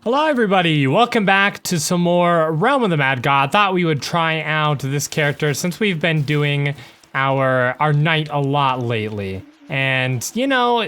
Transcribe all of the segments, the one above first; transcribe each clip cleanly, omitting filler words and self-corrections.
Hello everybody, welcome back to some more Realm of the Mad God. Thought we would try out this character since we've been doing our knight a lot lately. And you know,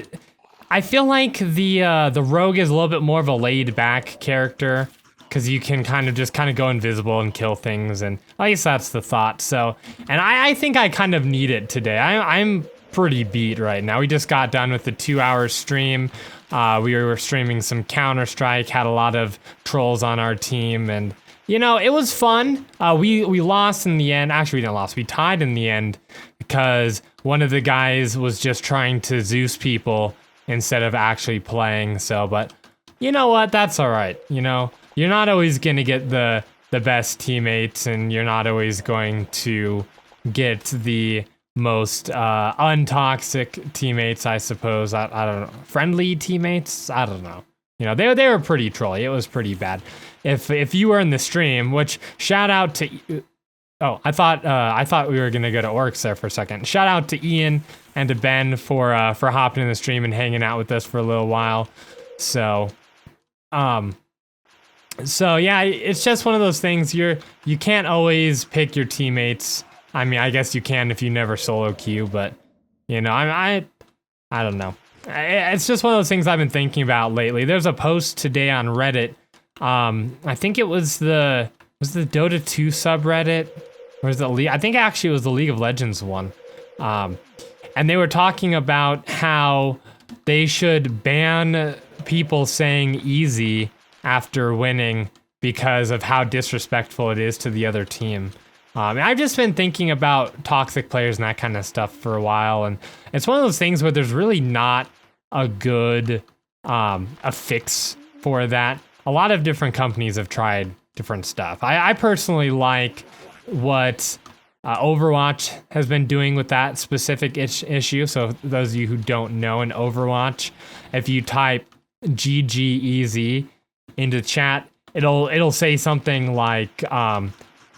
I feel like the rogue is a little bit more of a laid back character because you can kind of go invisible and kill things, and at least that's the thought. So, and I think I kind of need it today. I'm pretty beat right now. We just got done with the 2-hour stream. We were streaming some Counter-Strike, had a lot of trolls on our team, and you know, it was fun. We lost in the end. Actually, we didn't lose. We tied in the end because one of the guys was just trying to Zeus people instead of actually playing. So, but you know what? That's all right. You know, you're not always gonna get the best teammates, and you're not always going to get the most untoxic teammates, I suppose. I don't know. Friendly teammates? I don't know. You know, they were pretty trolly. It was pretty bad. If you were in the stream, which shout out to oh, I thought we were gonna go to Orcs there for a second. Shout out to Ian and to Ben for hopping in the stream and hanging out with us for a little while. So yeah, it's just one of those things. You can't always pick your teammates. I mean, I guess you can if you never solo queue, but you know, I don't know. It's just one of those things I've been thinking about lately. There's a post today on Reddit. I think it was the Dota 2 subreddit, or was it I think actually it was the League of Legends one. And they were talking about how they should ban people saying easy after winning because of how disrespectful it is to the other team. I've just been thinking about toxic players and that kind of stuff for a while, and it's one of those things where there's really not a good a fix for that. A lot of different companies have tried different stuff. I personally like what Overwatch has been doing with that specific issue. So those of you who don't know, in Overwatch, if you type GG easy into chat, it'll say something like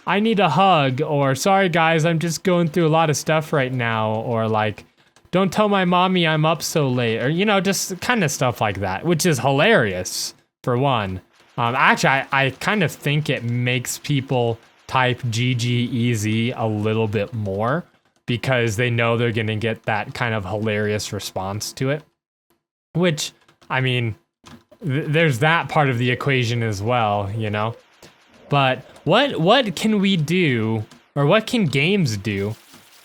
I need a hug, or sorry guys, I'm just going through a lot of stuff right now, or like, don't tell my mommy I'm up so late, or you know, just kind of stuff like that, which is hilarious for one. Actually, I kind of think it makes people type GG easy a little bit more because they know they're gonna get that kind of hilarious response to it. Which, I mean, there's that part of the equation as well, you know? But what can we do, or what can games do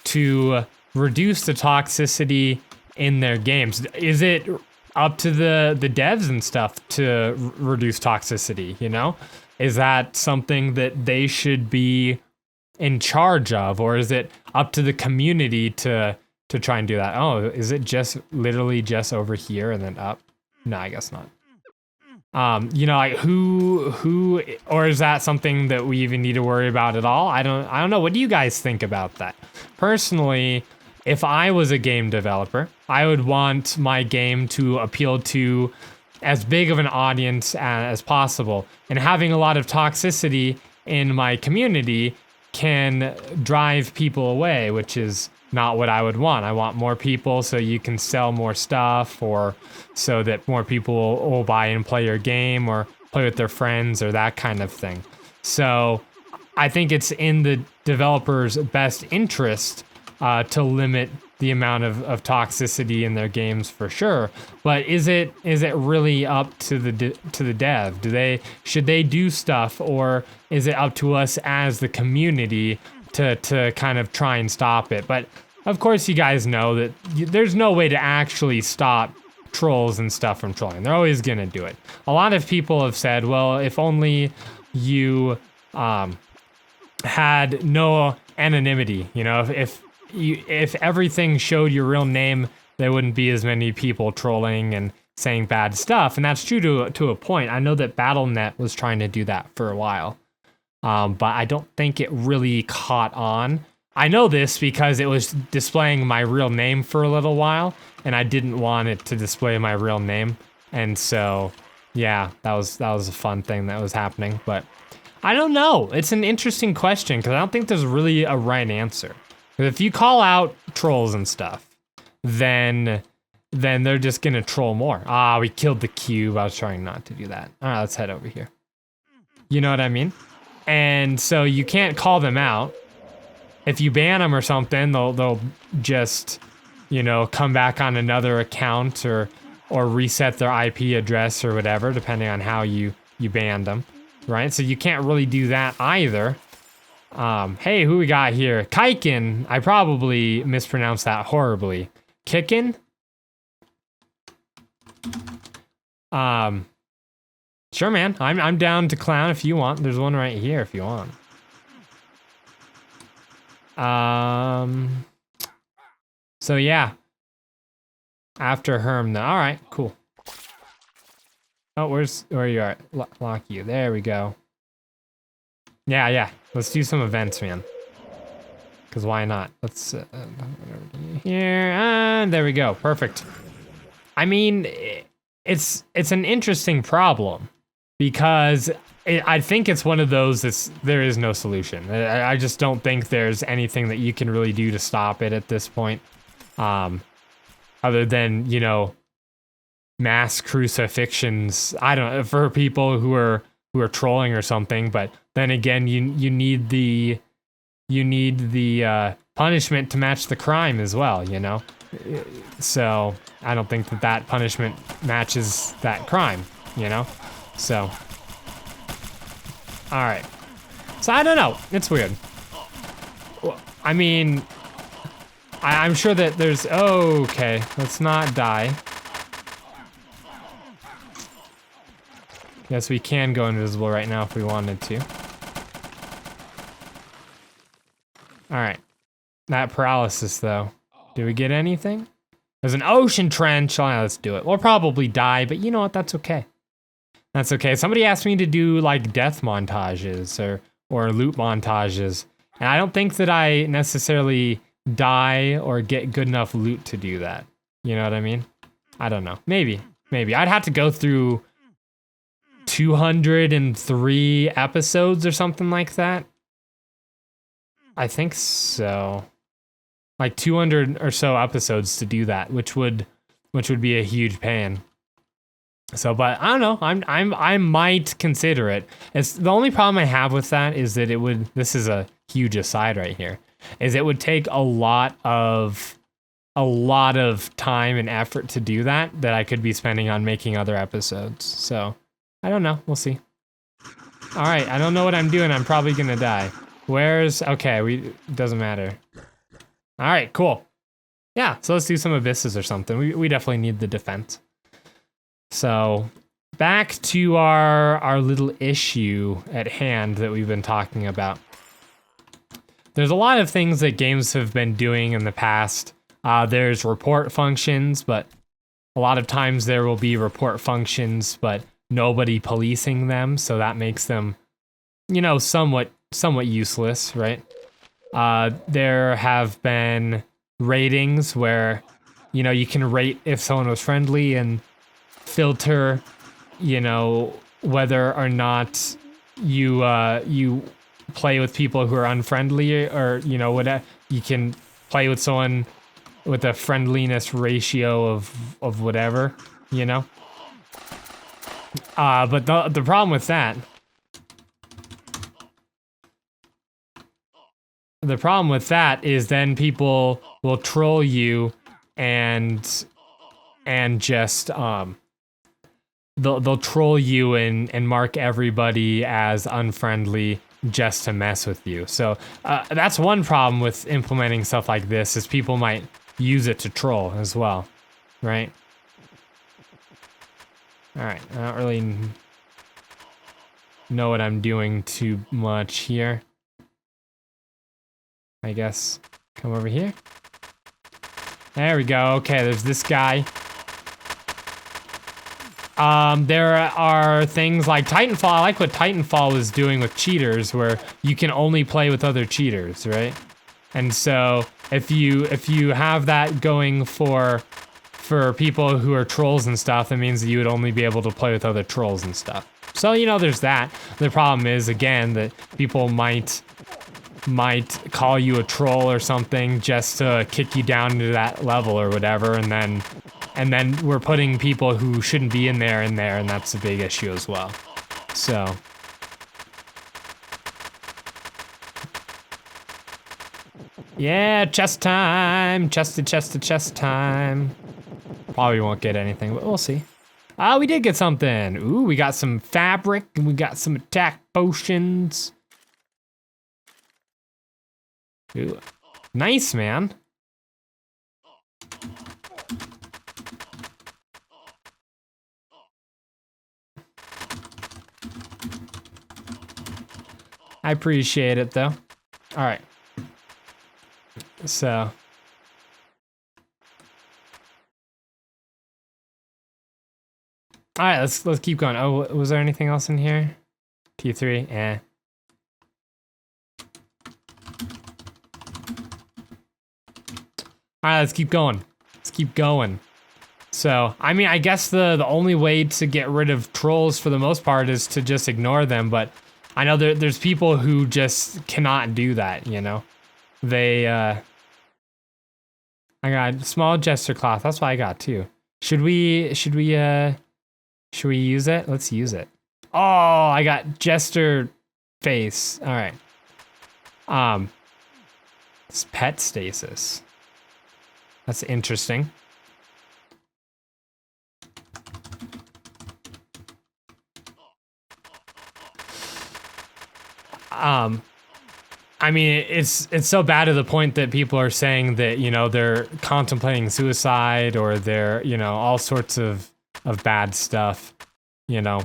to reduce the toxicity in their games? Is it up to the devs and stuff to reduce toxicity, you know? Is that something that they should be in charge of, or is it up to the community to try and do that? Oh, is it just literally just over here and then up? No, I guess not. You know, like who, or is that something that we even need to worry about at all? I don't know. What do you guys think about that? Personally, if I was a game developer, I would want my game to appeal to as big of an audience as possible. And having a lot of toxicity in my community can drive people away, which is not what I would want. I want more people so you can sell more stuff, or so that more people will buy and play your game, or play with their friends, or that kind of thing. So I think it's in the developer's best interest to limit the amount of toxicity in their games for sure. But is it really up to the dev? Should they do stuff, or is it up to us as the community to kind of try and stop it? But of course, you guys know that there's no way to actually stop trolls and stuff from trolling. They're always gonna do it. A lot of people have said, well, if only you had no anonymity, you know, if everything showed your real name, there wouldn't be as many people trolling and saying bad stuff. And that's true to a point. I know that Battle.net was trying to do that for a while, but I don't think it really caught on. I know this because it was displaying my real name for a little while, and I didn't want it to display my real name. And so, yeah, that was a fun thing that was happening. But I don't know. It's an interesting question because I don't think there's really a right answer. If you call out trolls and stuff, then then they're just gonna troll more. Ah, we killed the cube. I was trying not to do that. All right, let's head over here. You know what I mean? And so you can't call them out. If you ban them or something, they'll just, you know, come back on another account or reset their IP address or whatever, depending on how you banned them, right? So you can't really do that either. Hey, who we got here? Kaikin. I probably mispronounced that horribly. Kikin? Sure, man. I'm down to clown if you want. There's one right here if you want. So yeah. After Herm, though. All right, cool. Oh, where you are? Lock you. There we go. Yeah. Let's do some events, man. Because why not? Let's here, and there we go. Perfect. I mean, it's an interesting problem because I think it's one of those that's there is no solution. I just don't think there's anything that you can really do to stop it at this point, other than, you know, mass crucifixions. I don't know, for people who are trolling or something. But then again, you need the punishment to match the crime as well, you know? So I don't think that punishment matches that crime, you know? So, all right. So I don't know. It's weird. I mean, I'm sure that there's, okay, let's not die. Yes, we can go invisible right now if we wanted to. All right. That paralysis, though. Do we get anything? There's an ocean trench. Oh, yeah, let's do it. We'll probably die, but you know what? That's okay. That's okay. Somebody asked me to do, like, death montages or loot montages, and I don't think that I necessarily die or get good enough loot to do that. You know what I mean? I don't know. Maybe. I'd have to go through 203 episodes or something like that. I think so. Like 200 or so episodes to do that, which would be a huge pain. So, but I don't know. I might consider it. It's the only problem I have with that is that it would. This is a huge aside right here. Is it would take a lot of time and effort to do that I could be spending on making other episodes. So, I don't know. We'll see. All right. I don't know what I'm doing. I'm probably gonna die. Okay, doesn't matter. All right, cool. Yeah, so let's do some abysses or something. We definitely need the defense. So back to our little issue at hand that we've been talking about. There's a lot of things that games have been doing in the past. There's report functions, but a lot of times there will be report functions, but nobody policing them, so that makes them, you know, somewhat useless, right? There have been ratings where, you know, you can rate if someone was friendly and filter, you know, whether or not you play with people who are unfriendly, or, you know, whatever. You can play with someone with a friendliness ratio of whatever, you know. But the problem with that. The problem with that is then people will troll you and just they'll troll you and mark everybody as unfriendly just to mess with you. So that's one problem with implementing stuff like this, is people might use it to troll as well, right? All right, I don't really know what I'm doing too much here. I guess come over here. There we go. Okay, there's this guy. There are things like Titanfall. I like what Titanfall was doing with cheaters, where you can only play with other cheaters, right? And so if you have that going for people who are trolls and stuff, it means that you would only be able to play with other trolls and stuff. So, you know, there's that. The problem is, again, that people might call you a troll or something just to kick you down to that level or whatever, and then And then we're putting people who shouldn't be in there, and that's a big issue as well. So. Yeah, chest time. Chest time. Probably won't get anything, but we'll see. Ah, we did get something. Ooh, we got some fabric, and we got some attack potions. Ooh, nice, man. I appreciate it, though. All right. So. All right, let's keep going. Oh, was there anything else in here? T3, eh. All right, let's keep going. Let's keep going. So, I mean, I guess the only way to get rid of trolls for the most part is to just ignore them, but I know there's people who just cannot do that, you know? They, I got small jester cloth. That's what I got too. Should we use it? Let's use it. Oh, I got jester face. All right. It's pet stasis. That's interesting. I mean, it's so bad to the point that people are saying that, you know, they're contemplating suicide or they're, you know, all sorts of bad stuff, you know.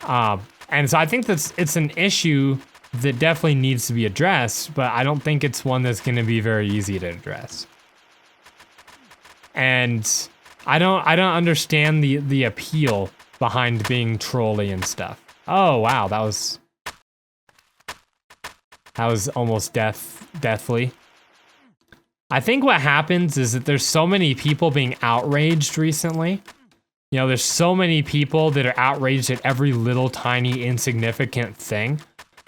And so I think it's an issue that definitely needs to be addressed, but I don't think it's one that's going to be very easy to address. And I don't understand the appeal behind being trolly and stuff. Oh wow, that was almost deathly. I think what happens is that there's so many people being outraged recently. You know, there's so many people that are outraged at every little tiny insignificant thing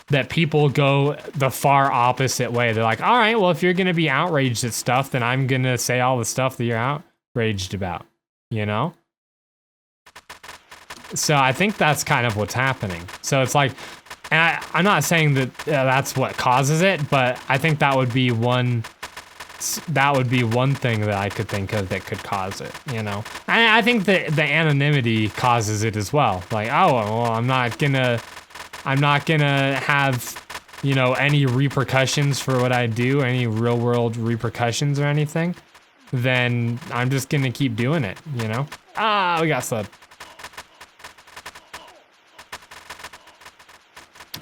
that people go the far opposite way. They're like, all right, well, if you're gonna be outraged at stuff, then I'm gonna say all the stuff that you're outraged about, you know? So I think that's kind of what's happening. So it's like, and I'm not saying that that's what causes it, but I think that would be one thing that I could think of that could cause it, you know? And I think that the anonymity causes it as well. Like, oh, well, I'm not gonna have, you know, any repercussions for what I do, any real world repercussions or anything. Then I'm just gonna keep doing it, you know? Ah, we got slipped.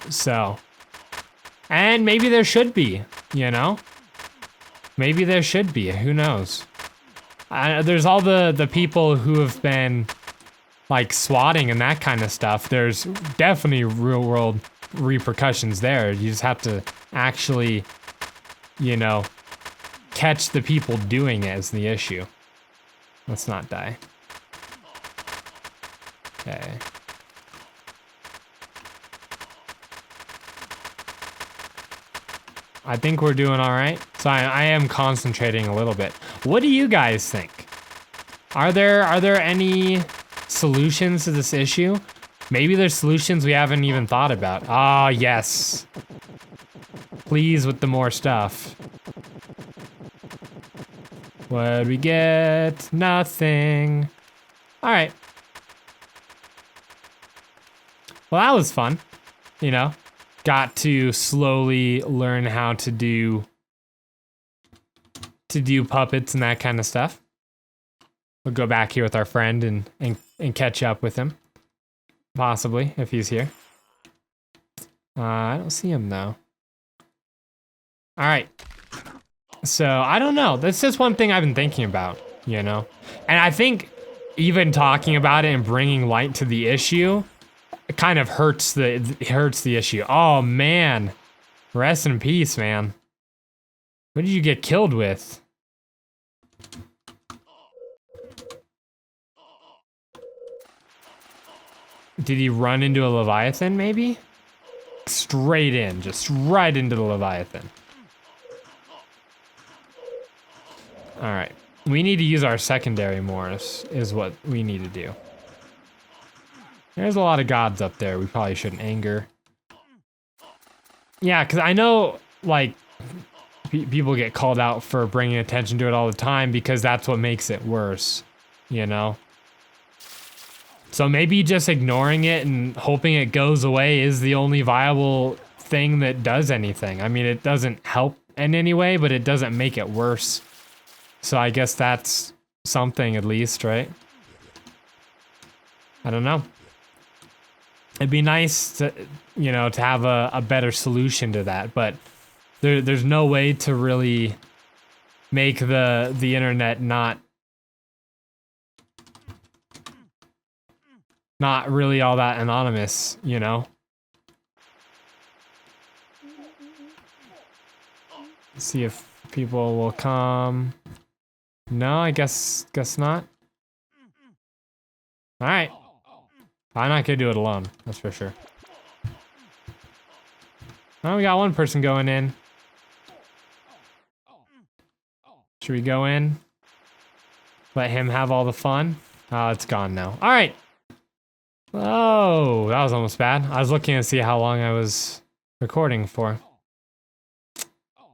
So, and maybe there should be, you know? Maybe there should be, who knows? There's all the people who have been like swatting and that kind of stuff. There's definitely real world repercussions there. You just have to actually, you know, catch the people doing it is the issue. Let's not die. Okay. I think we're doing all right. So I am concentrating a little bit. What do you guys think? Are there any solutions to this issue? Maybe there's solutions we haven't even thought about. Ah, yes. Please with the more stuff. What'd we get? Nothing. All right. Well, that was fun, you know? Got to slowly learn how to do puppets and that kind of stuff. We'll go back here with our friend and catch up with him. Possibly, if he's here. I don't see him though. All right. So, I don't know. That's just one thing I've been thinking about, you know? And I think even talking about it and bringing light to the issue, it kind of hurts the issue. Oh man, rest in peace, man. What did you get killed with? Did he run into a Leviathan, maybe? Straight in, just right into the Leviathan. All right, We need to use our secondary more is what we need to do. There's a lot of gods up there we probably shouldn't anger. Yeah, because I know, like, people get called out for bringing attention to it all the time because that's what makes it worse, you know? So maybe just ignoring it and hoping it goes away is the only viable thing that does anything. I mean, it doesn't help in any way, but it doesn't make it worse. So I guess that's something at least, right? I don't know. It'd be nice to, you know, to have a better solution to that, but there's no way to really make the internet not really all that anonymous, you know? Let's see if people will come. No, I guess not. All right. I'm not gonna do it alone, that's for sure. Oh, we got one person going in. Should we go in? Let him have all the fun? Oh, it's gone now. All right. Oh, that was almost bad. I was looking to see how long I was recording for. All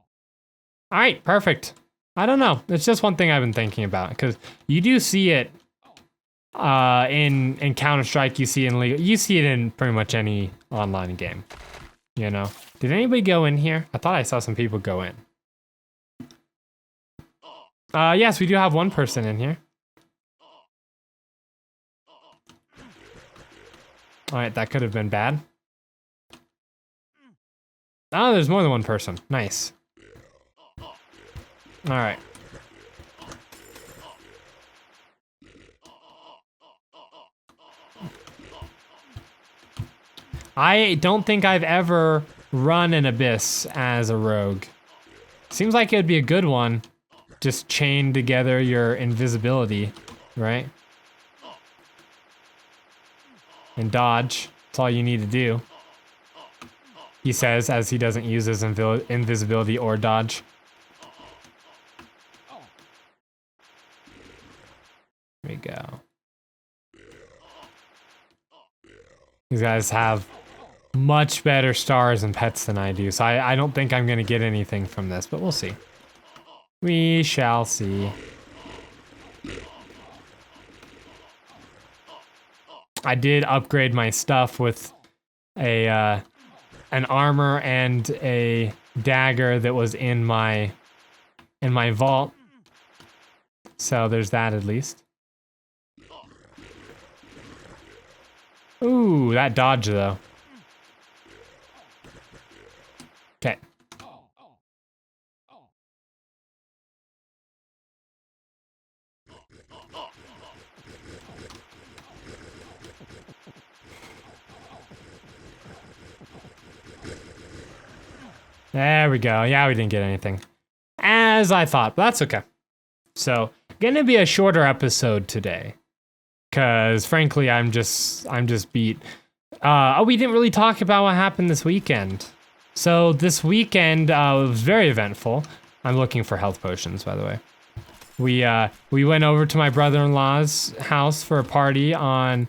right, perfect. I don't know. It's just one thing I've been thinking about because you do see it in Counter-Strike. You see it in League. You see it in pretty much any online game. You know. Did anybody go in here? I thought I saw some people go in. Yes, we do have one person in here. All right, that could have been bad. Oh, there's more than one person. Nice. All right. I don't think I've ever run an abyss as a rogue. Seems like it would be a good one. Just chain together your invisibility, right? And dodge. That's all you need to do. He says as he doesn't use his invisibility or dodge. There we go. These guys have much better stars and pets than I do, so I don't think I'm gonna get anything from this, but we'll see. We shall see. I did upgrade my stuff with an armor and a dagger that was in my vault. So there's that at least. Ooh, that dodge though. Okay. There we go. Yeah, we didn't get anything. As I thought, but that's okay. So, gonna be a shorter episode today. Cause frankly, I'm just beat. Oh, we didn't really talk about what happened this weekend. So this weekend was very eventful. I'm looking for health potions, by the way. We went over to my brother-in-law's house for a party on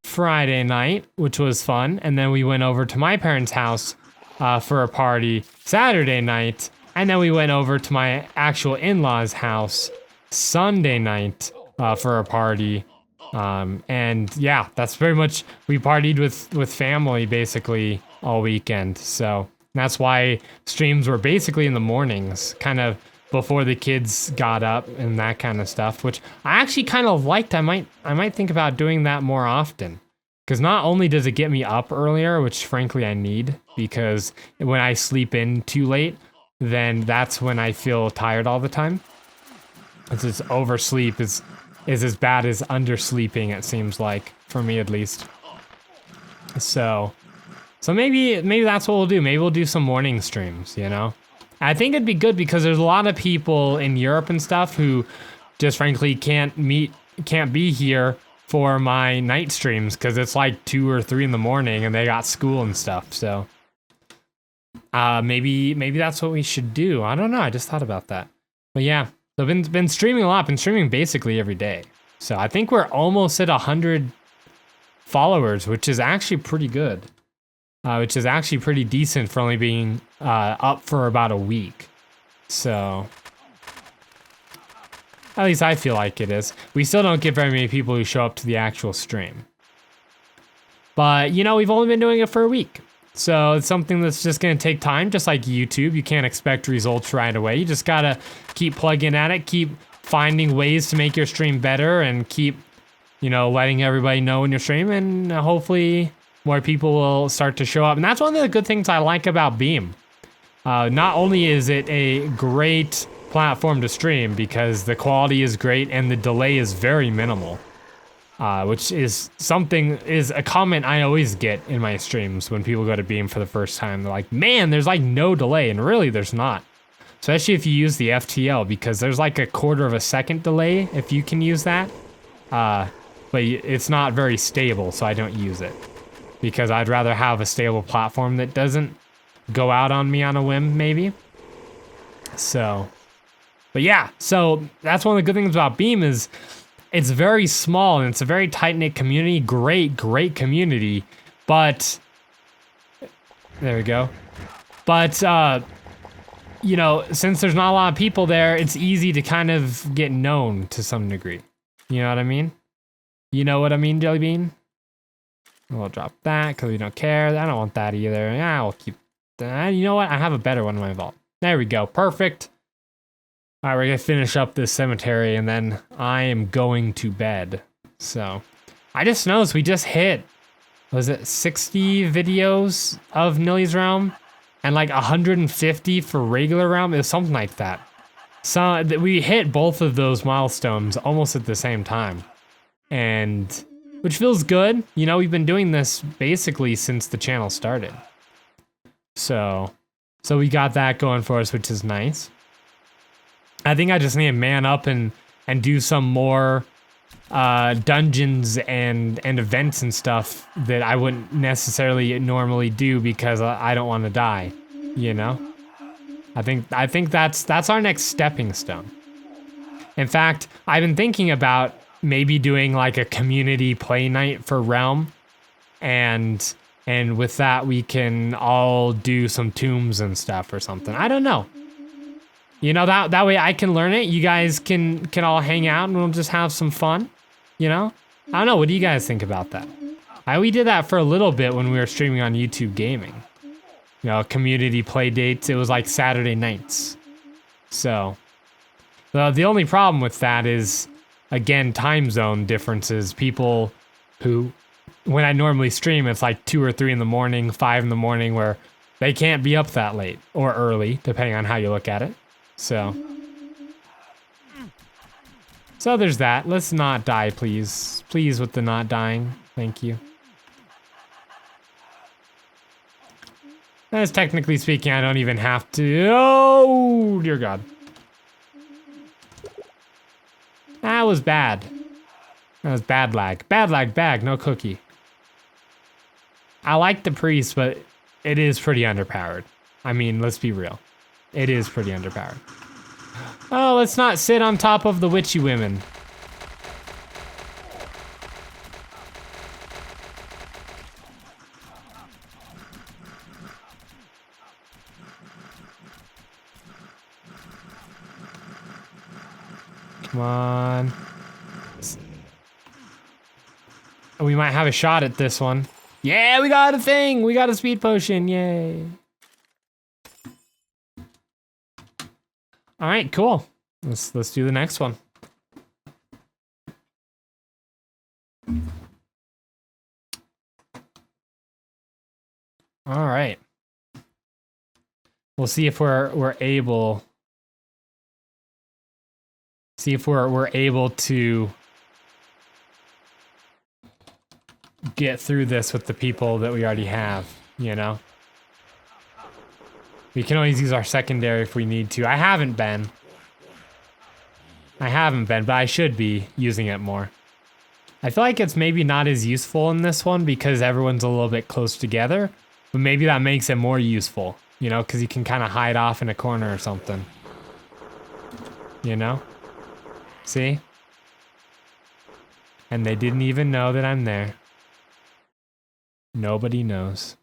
Friday night, which was fun, and then we went over to my parents' house for a party Saturday night, and then we went over to my actual in-laws' house Sunday night for a party. And yeah, that's very much, we partied with family basically all weekend. So that's why streams were basically in the mornings, kind of before the kids got up and that kind of stuff, which I actually kind of liked. I might think about doing that more often. Because not only does it get me up earlier, which frankly I need, because when I sleep in too late, then that's when I feel tired all the time. It's just oversleep is as bad as undersleeping, it seems like, for me at least. So maybe that's what we'll do. Maybe we'll do some morning streams, you know? I think it'd be good because there's a lot of people in Europe and stuff who just frankly can't be here for my night streams because it's like 2 or 3 in the morning and they got school and stuff. So maybe that's what we should do. I don't know. I just thought about that. But yeah, So I've been streaming a lot, been streaming basically every day. So I think we're almost at 100 followers, which is actually pretty good. Which is actually pretty decent for only being up for about a week. So at least I feel like it is. We still don't get very many people who show up to the actual stream. But, you know, we've only been doing it for a week. So it's something that's just going to take time, just like YouTube. You can't expect results right away. You just got to keep plugging at it, keep finding ways to make your stream better, and keep, you know, letting everybody know when you're streaming, and hopefully more people will start to show up. And that's one of the good things I like about Beam. Not only is it a great platform to stream because the quality is great and the delay is very minimal. Which is a comment I always get in my streams when people go to Beam for the first time. They're like, man, there's like no delay, and really there's not. Especially if you use the FTL, because there's like a 1/4 of a second delay if you can use that. But it's not very stable, so I don't use it. Because I'd rather have a stable platform that doesn't go out on me on a whim, maybe. So, but yeah, so that's one of the good things about Beam is it's very small and it's a very tight-knit community. Great community. But, there we go. But, you know, since there's not a lot of people there, it's easy to kind of get known to some degree. You know what I mean? You know what I mean, Jelly Bean? We'll drop that because we don't care. I don't want that either. Yeah, we'll keep that. You know what? I have a better one in my vault. There we go. Perfect. All right, we're going to finish up this cemetery, and then I am going to bed. So, I just noticed we just hit, was it 60 videos of Nilly's Realm? And like 150 for regular Realm? It was something like that. So, we hit both of those milestones almost at the same time. And, which feels good. You know, we've been doing this basically since the channel started. So we got that going for us, which is nice. I think I just need to man up and do some more dungeons and events and stuff that I wouldn't necessarily normally do because I don't want to die, you know? I think that's our next stepping stone. In fact, I've been thinking about maybe doing like a community play night for Realm, and with that we can all do some tombs and stuff or something. I don't know. You know, that way I can learn it. You guys can all hang out and we'll just have some fun. You know? I don't know. What do you guys think about that? We did that for a little bit when we were streaming on YouTube Gaming. You know, community play dates. It was like Saturday nights. So, the only problem with that is, again, time zone differences. People who, when I normally stream, it's like 2 or 3 in the morning, 5 in the morning, where they can't be up that late or early, depending on how you look at it. So there's that. Let's not die, please. Please with the not dying. Thank you. As technically speaking, I don't even have to. Oh, dear God. That was bad. That was bad lag. Bad lag, bag, no cookie. I like the priest, but it is pretty underpowered. I mean, let's be real. It is pretty underpowered. Oh, let's not sit on top of the witchy women. Come on. We might have a shot at this one. Yeah, we got a thing! We got a speed potion, yay! All right, cool. Let's do the next one. All right. We'll see if we're able. See if we're able to get through this with the people that we already have. You know. We can always use our secondary if we need to. I haven't been, but I should be using it more. I feel like it's maybe not as useful in this one because everyone's a little bit close together, but maybe that makes it more useful, you know, because you can kind of hide off in a corner or something. you know? See? And they didn't even know that I'm there. Nobody knows.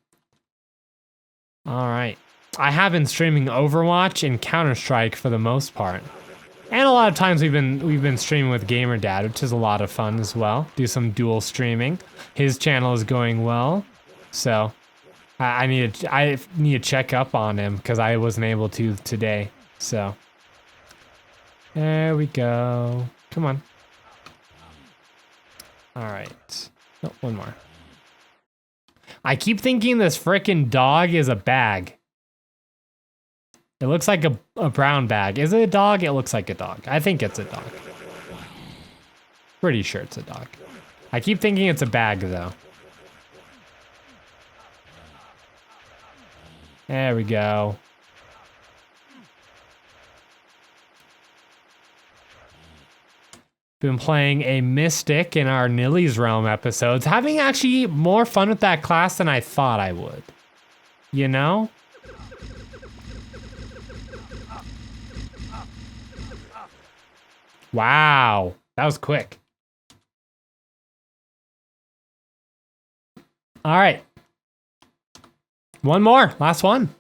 All right. I have been streaming Overwatch and Counter-Strike for the most part. And a lot of times we've been streaming with Gamer Dad, which is a lot of fun as well. Do some dual streaming. His channel is going well. So I need to check up on him because I wasn't able to today. So there we go. Come on. All right. Oh, one more. I keep thinking this frickin' dog is a bag. It looks like a brown bag. Is it a dog? It looks like a dog. I think it's a dog. Pretty sure it's a dog. I keep thinking it's a bag though. There we go. Been playing a Mystic in our Nilly's Realm episodes. Having actually more fun with that class than I thought I would. You know? Wow. That was quick. All right. One more. Last one.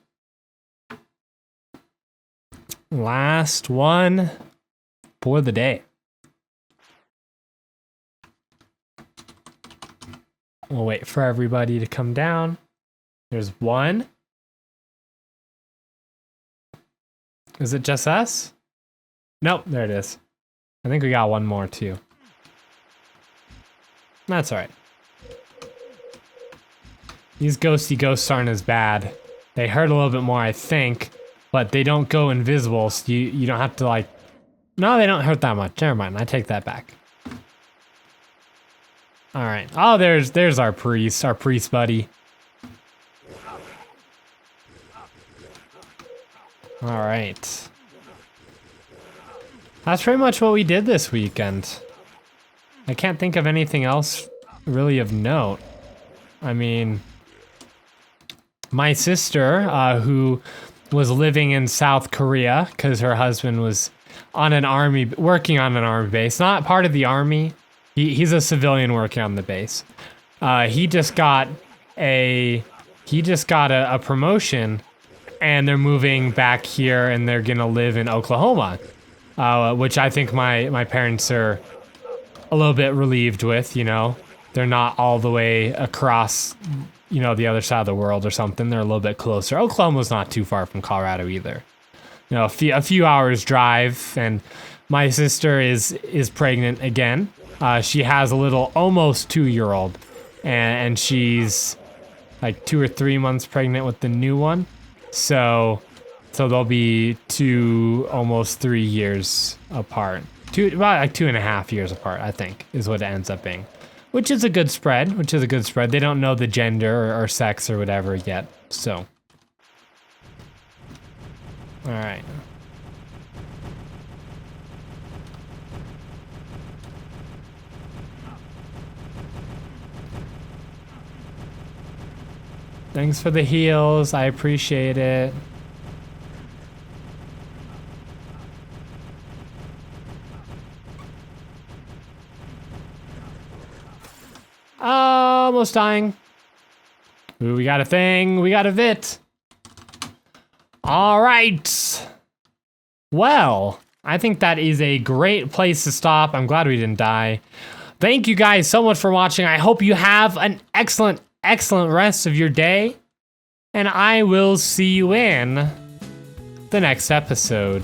Last one for the day. We'll wait for everybody to come down. There's one. Is it just us? Nope, there it is. I think we got one more too. That's all right. These ghosty ghosts aren't as bad. They hurt a little bit more, I think, but they don't go invisible, so you don't have to like... No, they don't hurt that much. Never mind, I take that back. All right. Oh, there's our priest buddy. All right. That's pretty much what we did this weekend. I can't think of anything else really of note. I mean, my sister, who was living in South Korea because her husband was working on an army base, not part of the army. He's a civilian working on the base. He just got a promotion, and they're moving back here, and they're gonna live in Oklahoma, which I think my parents are a little bit relieved with. You know, they're not all the way across, you know, the other side of the world or something. They're a little bit closer. Oklahoma's not too far from Colorado either. You know, a few hours drive, and my sister is pregnant again. She has a little almost 2-year-old, and she's like 2 or 3 months pregnant with the new one. So they'll be almost 3 years apart. About like 2.5 years apart, I think, is what it ends up being. Which is a good spread, They don't know the gender or sex or whatever yet, so. All right. Thanks for the heals. I appreciate it. Almost dying. Ooh, we got a thing. We got a vit. All right. Well, I think that is a great place to stop. I'm glad we didn't die. Thank you guys so much for watching. I hope you have an excellent rest of your day, and I will see you in the next episode.